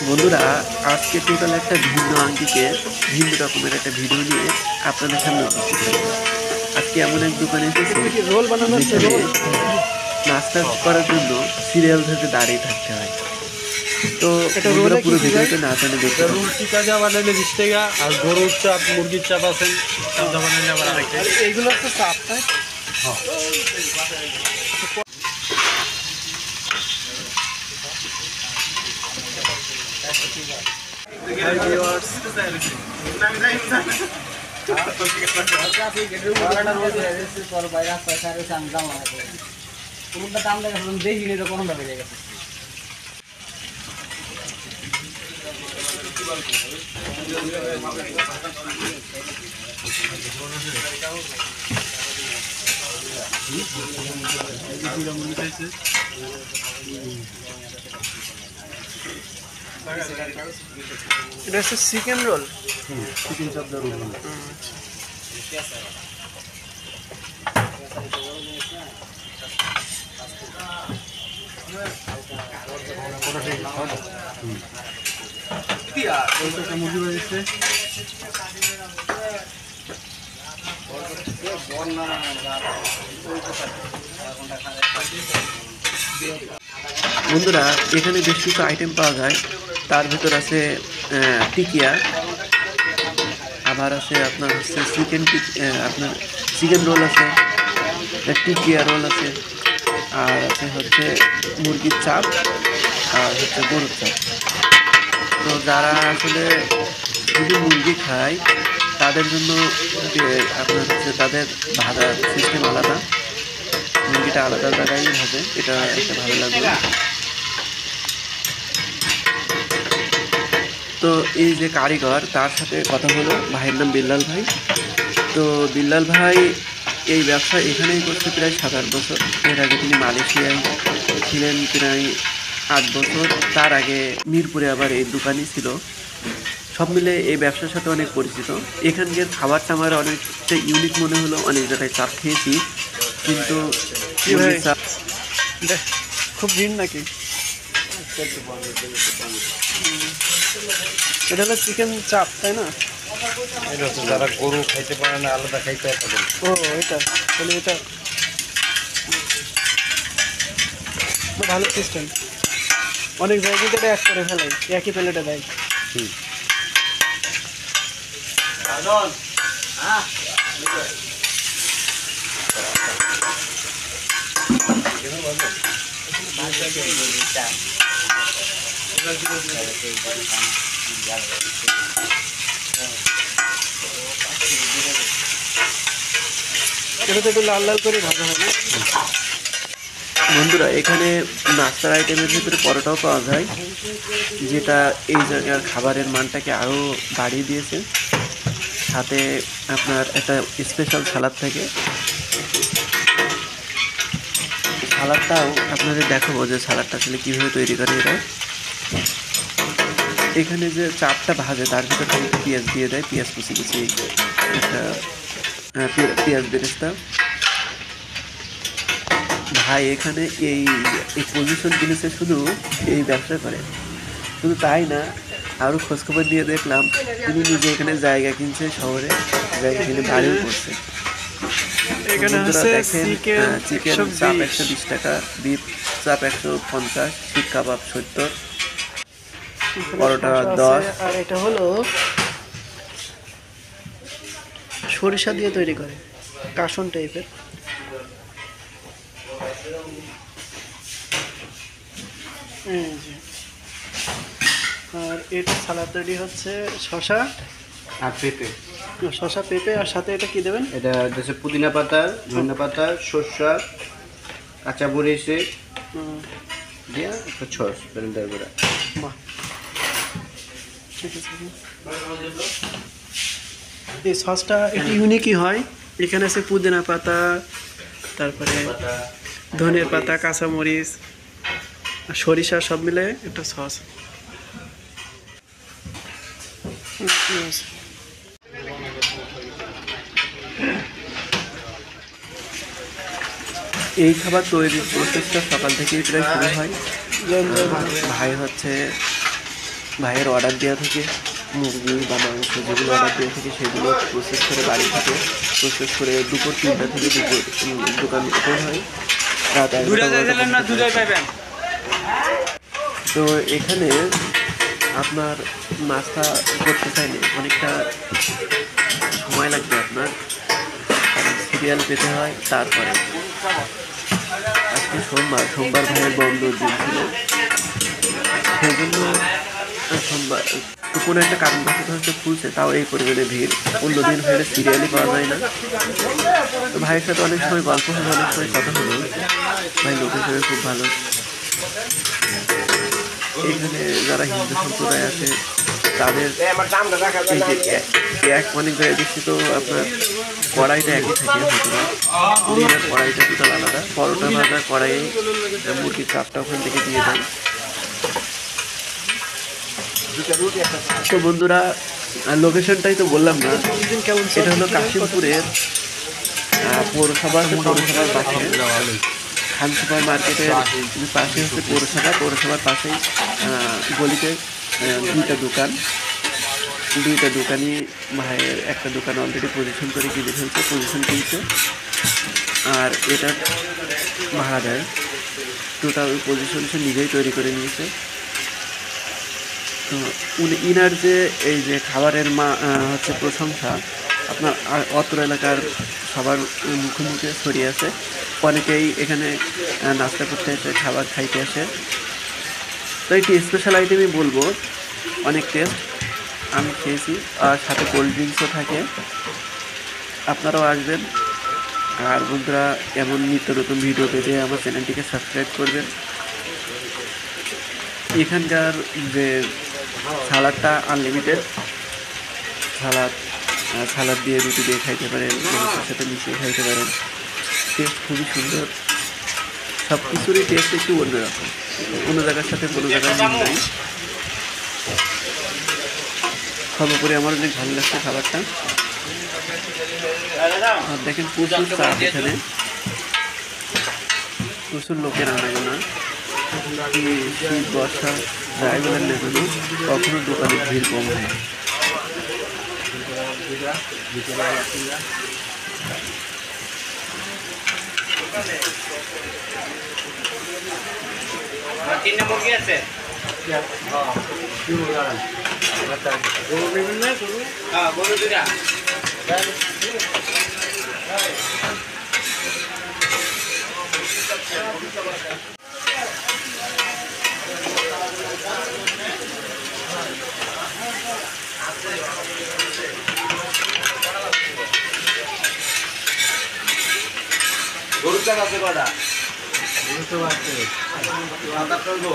বন্ধুরা, আজকে টোটাল একটা ভিন্ন আঙ্গিকে ভিন্ন রকমের একটা ভিডিও নিয়ে আপনাদের সামনে উপস্থিত হয়েছে। আজকে এমন এক দোকানে এসেছি যেখানে নাস্তা করার জন্য সিরিয়াল ধরে দাঁড়িয়ে থাকতে হয়। তো বন্ধুরা, পুরো ভিডিওটা না জানে দেখতে রোল টিকা বানাইলে 20 টাকা, আর গরুর চাপ, মুরগির চাপ আছে, চাপ বানাইলে আবার আরেকটা। এইগুলো হচ্ছে চাপ, তাই তো? এটা হচ্ছে চিকেন রোল। চিকেন চাপ দেওয়া রোল। মুরগি বাজছে। বন্ধুরা, এখানে বেশ কিছু আইটেম পাওয়া যায়। তার ভিতর আছে টিকিয়া, আবার আছে আপনার হচ্ছে আপনার চিকেন রোল আছে, টিকিয়া রোল আছে, আর আছে হচ্ছে মুরগির চাপ, আর হচ্ছে গরুর চাপ। তো যারা আসলে শুধু মুরগি খায় তাদের জন্য আপনার হচ্ছে তাদের ভাজার সিস্টেম আলাদা, মুরগিটা আলাদা জায়গায় ভাজে, এটা একটা ভালো লাগবে। তো এই যে কারিগর, তার সাথে কথা হলো, ভাইয়ের নাম বিল্লাল ভাই। তো বিল্লাল ভাই এই ব্যবসা এখানেই করছে প্রায় 7-8 বছর। এর আগে তিনি মালয়েশিয়ায় ছিলেন প্রায় 8 বছর। তার আগে মিরপুরে আবার এই দোকানই ছিল। সব মিলে এই ব্যবসার সাথে অনেক পরিচিত। এখানকার খাবারটা আমার অনেকটা ইউনিক মনে হলো। অনেক জায়গায় চাপ খেয়েছি, কিন্তু চাপ খুব ভিড় নাকি? এটা হলো চিকেন চাপ, তাই না? এটা হচ্ছে যারা গরু খাইতে পারে না, আলাদা খাইতে হবে। ও, এটা তাহলে এটা ভালো সিস্টেম। অনেক জায়গায় কিন্তু এটা এক করে ফেলে, একই প্লেটে দেয়। এটা তো একটু লাল লাল করে ভাজা হবে। বন্ধুরা, এখানে নাস্তার আইটেমের ভিতরে পরোটাও পাওয়া যায়, যেটা এই জায়গার খাবারের মানটাকে আরও বাড়িয়ে দিয়েছে। সাথে আপনার একটা স্পেশাল সালাদ থাকে। সালাদটাও আপনাদের দেখাবো যে সালাদটা আসলে কীভাবে তৈরি করে এরা। এখানে যে চাপটা ভাজে তার ভিতরে পেঁয়াজ দিয়ে দেয়, পেঁয়াজ কুচি কুচি, একটা পেঁয়াজ বেরেস্তা। ভাই এখানে এই পজিশন কিনেছে শুধু এই ব্যবসা করে। শুধু তাই না, আরও খোঁজখবর দিয়ে দেখলাম তিনি নিজে এখানে জায়গা কিনছে, শহরে জায়গা কিনে বাড়িও করছে। এখানে বন্ধুরা আছে দেখেন, চিকেন চাপ 120 টাকা, বিফ চাপ 150, শিক কাবাব 70, পরোটা 10। আর এটা হলো সরিষা দিয়ে তৈরি করে, কাসন টাইপের। আর এটা সালাদ তৈরি হচ্ছে শশা আর পেঁপে, শশা পেঁপে, আর সাথে এটা কি দেবেন? এটা হচ্ছে পুদিনা পাতা, ধনিয়া পাতা, সরষা, কাঁচা মরিচে দিয়া একটা সস ব্লেন্ডার করে। বাহ, ঠিক আছে। এই সসটা একটু ইউনিকই হয়। এখানে আছে পুদিনা পাতা, তারপরে ধনের পাতা, কাঁচামরিচ, সরিষা, সব মিলে একটা সস। এই খাবার তৈরির প্রসেসটা সকাল থেকেই প্রায় শুরু হয়। ভাই হচ্ছে ভাইয়ের অর্ডার দেওয়া থেকে মুরগি বা মাংস যেগুলো অর্ডার দেওয়া থেকে সেগুলো প্রসেস করে বাড়ি থেকে প্রসেস করে দুপুর 3টা থেকে দোকান ওপেন হয় রাত 11টা। তো এখানে আপনার নাস্তা করতে চাইলে অনেকটা সময় লাগবে আপনার, কারণ সিরিয়াল পেতে হয়। তারপরে আজকে সোমবার ভাইয়ের বন্ধ দিন ছিল, সেই জন্য সোমবার তো কোনো একটা কারণ হচ্ছে খুলছে, তাও এই পরিমাণে ভিড়। অন্যদিন হলে সিরিয়ালই পাওয়া যায় না। তো ভাইয়ের সাথে অনেক সময় গল্প হলো, অনেক সময় কথা হলো। ভাই লোকেশনে খুব ভালো। এখানে যারা হিন্দু সম্প্রদায় আছে তাদের এই যে এক অনেক জায়গায় দেখছি তো আপনার কড়াইটা একই থাকে, হয়তো না দিনের কড়াইটা টোটাল আলাদা। পরোটা ভাজা কড়াইয়ে মুরগির চাপটা ওখান থেকে দিয়ে দেয়। তো বন্ধুরা, লোকেশনটাই তো বললাম না, এটা হলো কাশিমপুরের পৌরসভার পাশে খান সুপার মার্কেটের পাশে হচ্ছে পৌরসভার পাশেই গলিতে দুইটা দোকানই ভাইয়ের একটা দোকান অলরেডি পজিশন কিনছে, আর এটা ভাড়া দেয়। টোটাল পজিশন সে নিজেই তৈরি করে নিয়েছে। তো ইনার যে এই যে খাবারের হচ্ছে প্রশংসা আপনার অত্র এলাকার সবার মুখে ছড়িয়ে আছে। অনেকেই এখানে নাস্তা করতে আসে, খাবার খাইতে আসে। তো একটি স্পেশাল আইটেমই বলবো, অনেক টেস্ট, আমি খেয়েছি। আর সাথে কোল্ড ড্রিঙ্কসও থাকে, আপনারাও আসবেন। আর বন্ধুরা, এমন নিত্য নতুন ভিডিও পেতে আমার চ্যানেলটিকে সাবস্ক্রাইব করবেন। এখানকার যে সালাদটা আনলিমিটেড, সালাদ দিয়ে রুটি দিয়ে খাইতে পারেন, মাংসের সাথে মিশিয়ে খাইতে পারেন। টেস্ট খুবই সুন্দর, সব কিছুরই টেস্ট একটু অন্যরকম, কোনো জায়গার সাথে কোনো জায়গায় মিল নাই। সর্বোপরি আমার অনেক ভালো লাগছে খাবারটা। আর দেখেন প্রচুর চাপ, এখানে প্রচুর লোকের আনাগোনা। শীত বর্ষা যাই বলেন না কেন, কখনো দোকানে ভিড় কম হয়। মুরগি আছে গরু দুটা গরুর চাপ আছে কটা? গরুর চাপ আছে, করবো।